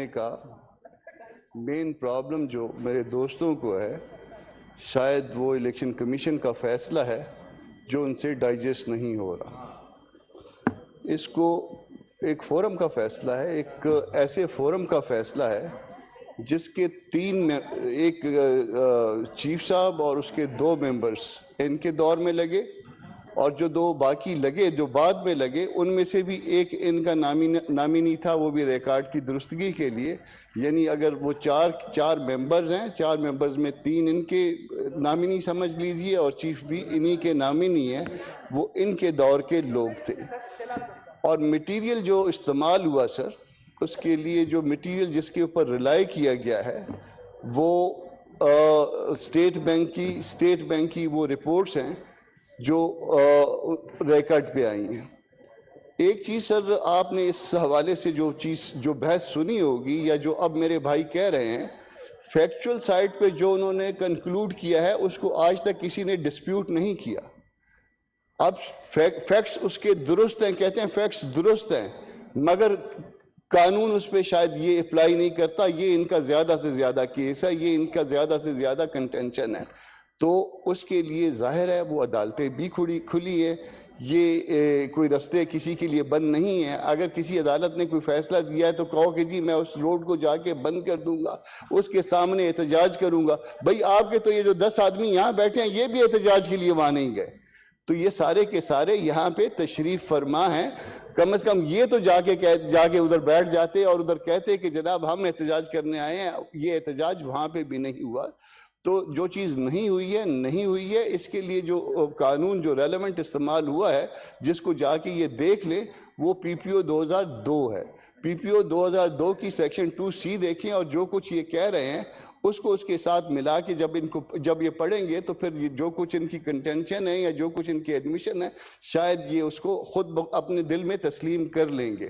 کرنے کا main problem جو میرے دوستوں کو ہے، شاید وہ الیکشن کمیشن کا فیصلہ ہے جو ان سے ڈائجسٹ نہیں ہو رہا۔ اس کو ایک فورم کا فیصلہ ہے، ایک ایسے فورم کا فیصلہ ہے جس کے ایک چیف صاحب اور اس کے 2 ممبرز ان کے دور میں لگے، اور جو 2 باقی لگے جو بعد میں لگے ان میں سے بھی ایک ان کا نامینی تھا، وہ بھی ریکارڈ کی درستگی کے لیے۔ یعنی اگر وہ چار ممبرز ہیں، 4 ممبرز میں 3 ان کے نامینی سمجھ لیجئے اور چیف بھی انہی کے نامینی ہیں، وہ ان کے دور کے لوگ تھے۔ اور مٹیریل جو استعمال ہوا سر، اس کے لیے جو مٹیریل جس کے اوپر ریلائی کیا گیا ہے وہ اسٹیٹ بینک کی وہ رپورٹس ہیں جو ریکارڈ پہ آئی ہیں۔ ایک چیز سر، آپ نے اس حوالے سے جو بحث سنی ہوگی یا جو اب میرے بھائی کہہ رہے ہیں، فیکچول سائٹ پہ جو انہوں نے کنکلوڈ کیا ہے اس کو آج تک کسی نے ڈسپیوٹ نہیں کیا۔ اب فیکٹس اس کے درست ہیں، کہتے ہیں فیکٹس درست ہیں، مگر قانون اس پہ شاید یہ اپلائی نہیں کرتا۔ یہ ان کا زیادہ سے زیادہ کیس ہے، یہ ان کا زیادہ سے زیادہ کنٹینشن ہے، تو اس کے لیے ظاہر ہے وہ عدالتیں بھی کھلی ہیں۔ یہ کوئی رستے کسی کے لیے بند نہیں ہیں۔ اگر کسی عدالت نے کوئی فیصلہ دیا ہے تو کہو کہ جی میں اس روڈ کو جا کے بند کر دوں گا، اس کے سامنے احتجاج کروں گا۔ بھائی آپ کے تو یہ جو 10 آدمی یہاں بیٹھے ہیں یہ بھی احتجاج کے لیے وہاں نہیں گئے، تو یہ سارے کے سارے یہاں پہ تشریف فرما ہیں۔ کم از کم یہ تو جا کے ادھر بیٹھ جاتے اور ادھر کہتے کہ جناب ہم احتجاج کرنے آئے ہیں۔ یہ احتجاج وہاں پہ بھی نہیں ہوا۔ تو جو چیز نہیں ہوئی ہے، اس کے لیے جو قانون جو ریلیونٹ استعمال ہوا ہے، جس کو جا کے یہ دیکھ لیں، وہ پی پی او 2002 ہے۔ پی پی او 2002 کی سیکشن 2C دیکھیں، اور جو کچھ یہ کہہ رہے ہیں اس کو اس کے ساتھ ملا کے جب یہ پڑھیں گے تو پھر جو کچھ ان کی کنٹینشن ہے یا جو کچھ ان کی ایڈمیشن ہے، شاید یہ اس کو خود اپنے دل میں تسلیم کر لیں گے۔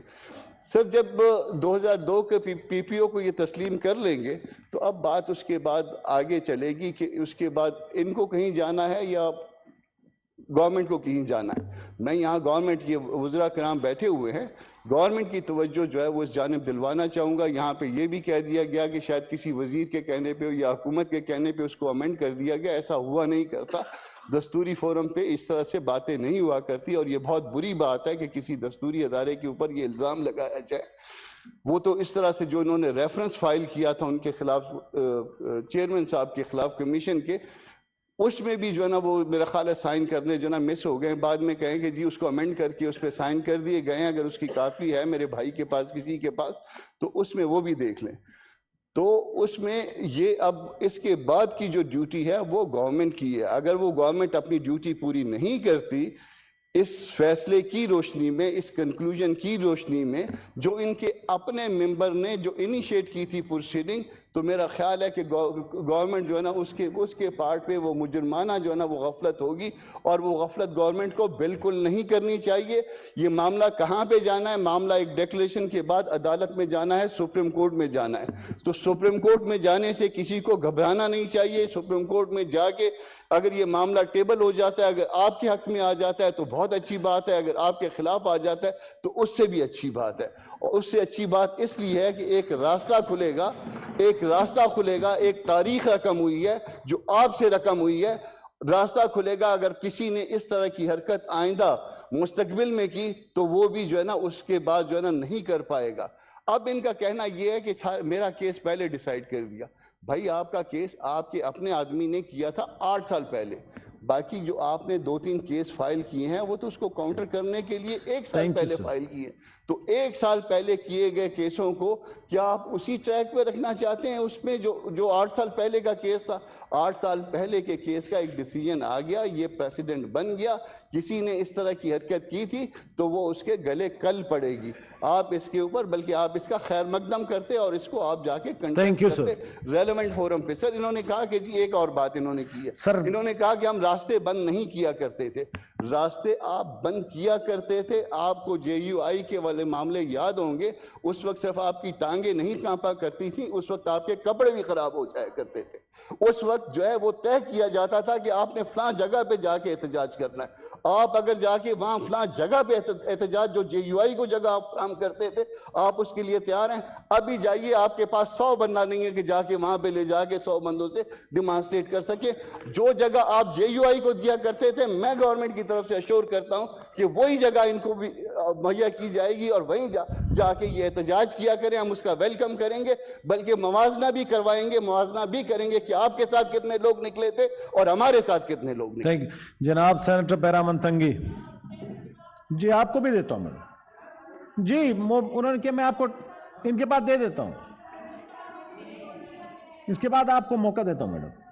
سر جب 2002 کے پی پی او کو یہ تسلیم کر لیں گے تو اب بات اس کے بعد آگے چلے گی کہ اس کے بعد ان کو کہیں جانا ہے یا گورنمنٹ کو کہیں جانا ہے۔ میں یہاں گورنمنٹ کے وزراء کرام بیٹھے ہوئے ہیں، گورنمنٹ کی توجہ جو ہے وہ اس جانب دلوانا چاہوں گا۔ یہاں پہ یہ بھی کہہ دیا گیا کہ شاید کسی وزیر کے کہنے پہ یا حکومت کے کہنے پہ اس کو امینڈ کر دیا گیا، ایسا ہوا نہیں کرتا۔ دستوری فورم پہ اس طرح سے باتیں نہیں ہوا کرتی، اور یہ بہت بری بات ہے کہ کسی دستوری ادارے کے اوپر یہ الزام لگایا جائے۔ وہ تو اس طرح سے جو انہوں نے ریفرنس فائل کیا تھا ان کے خلاف، چیئرمین صاحب کے خلاف کمیشن کے، اس میں بھی جو ہے نا وہ میرا خیال ہے سائن کرنے جو ہے نا مس ہو گئے۔ بعد میں کہیں کہ جی اس کو امینڈ کر کے اس پہ سائن کر دیے گئے ہیں، اگر اس کی کاپی ہے میرے بھائی کے پاس کسی کے پاس تو اس میں وہ بھی دیکھ لیں۔ تو اس میں یہ اب اس کے بعد کی جو ڈیوٹی ہے وہ گورنمنٹ کی ہے۔ اگر وہ گورنمنٹ اپنی ڈیوٹی پوری نہیں کرتی، اس فیصلے کی روشنی میں، اس کنکلوژن کی روشنی میں، جو ان کے اپنے ممبر نے جو انیشیٹ کی تھی پروسیڈنگ، تو میرا خیال ہے کہ گورنمنٹ جو ہے نا اس کے پارٹ پہ وہ مجرمانہ جو ہے نا وہ غفلت ہوگی، اور وہ غفلت گورنمنٹ کو بالکل نہیں کرنی چاہیے۔ یہ معاملہ کہاں پہ جانا ہے؟ معاملہ ایک ڈیکلیریشن کے بعد عدالت میں جانا ہے، سپریم کورٹ میں جانا ہے۔ تو سپریم کورٹ میں جانے سے کسی کو گھبرانا نہیں چاہیے۔ سپریم کورٹ میں جا کے اگر یہ معاملہ ٹیبل ہو جاتا ہے، اگر آپ کے حق میں آ جاتا ہے تو بہت اچھی بات ہے، اگر آپ کے خلاف آ جاتا ہے تو اس سے بھی اچھی بات ہے۔ اور اس سے اچھی بات اس لیے ہے کہ ایک راستہ کھلے گا، ایک تاریخ رقم ہوئی ہے جو آپ سے رقم ہوئی ہے، راستہ کھلے گا۔ اگر کسی نے اس طرح کی حرکت آئندہ مستقبل میں کی تو وہ بھی جو ہے نا اس کے بعد جو ہے نا نہیں کر پائے گا۔ اب ان کا کہنا یہ ہے کہ میرا کیس پہلے ڈیسائیڈ کر دیا۔ بھائی آپ کا کیس آپ کے اپنے آدمی نے کیا تھا 8 سال پہلے، باقی جو آپ نے 2-3 کیس فائل کیے ہیں وہ تو اس کو کاؤنٹر کرنے کے لیے 1 سال پہلے فائل کیے، تو 1 سال پہلے کیے گئے کیسوں کو کیا آپ اسی ٹریک پہ رکھنا چاہتے ہیں؟ اس میں جو 8 سال پہلے کا کیس تھا، 8 سال پہلے کے کیس کا ایک ڈیسیجن آ گیا، یہ پریسیڈنٹ بن گیا، کسی نے اس طرح کی حرکت کی تھی تو وہ اس کے گلے کل پڑے گی۔ آپ اس کے اوپر بلکہ آپ اس کا خیر مقدم کرتے اور اس کو آپ جا کے کنٹیسٹ کرتے ریلیونٹ فورم پہ۔ سر انہوں نے کہا کہ جی ایک اور بات انہوں نے کی ہے، انہوں نے کہا کہ ہم راستے بند نہیں کیا کرتے تھے۔ راستے آپ بند کیا کرتے تھے، آپ کو JUI کے والے معاملے یاد ہوں گے، اس وقت صرف آپ کی ٹانگیں نہیں کانپا کرتی تھیں، اس وقت آپ کے کپڑے بھی خراب ہو جایا کرتے تھے۔ اس وقت جو ہے وہ طے کیا جاتا تھا کہ آپ نے فلاں جگہ پہ جا کے احتجاج کرنا ہے۔ آپ اگر جا کے وہاں فلاں جگہ پہ احتجاج جو JUI کو جگہ آپ فراہم کرتے تھے، آپ اس کے لیے تیار ہیں؟ ابھی جائیے، آپ کے پاس 100 بندہ نہیں ہے کہ جا کے وہاں پہ لے جا کے 100 بندوں سے ڈیمانسٹریٹ کر سکے۔ جو جگہ آپ JUI کو دیا کرتے تھے، میں گورنمنٹ کی طرف سے اشور کرتا ہوں کہ وہی جگہ ان کو بھی مہیا کی جائے گی اور وہیں جا کے یہ احتجاج کیا کریں، ہم اس کا ویلکم کریں گے، بلکہ موازنہ بھی کروائیں گے، موازنہ بھی کریں گے کہ آپ کے ساتھ کتنے لوگ نکلے تھے اور ہمارے ساتھ کتنے لوگ نکلے۔ جناب سینیٹر پیرامنتھنگی جی، آپ کو بھی دیتا ہوں میں جی، انہوں نے کیا، میں آپ کو ان کے بعد دے دیتا ہوں، اس کے بعد آپ کو موقع دیتا ہوں میڈم۔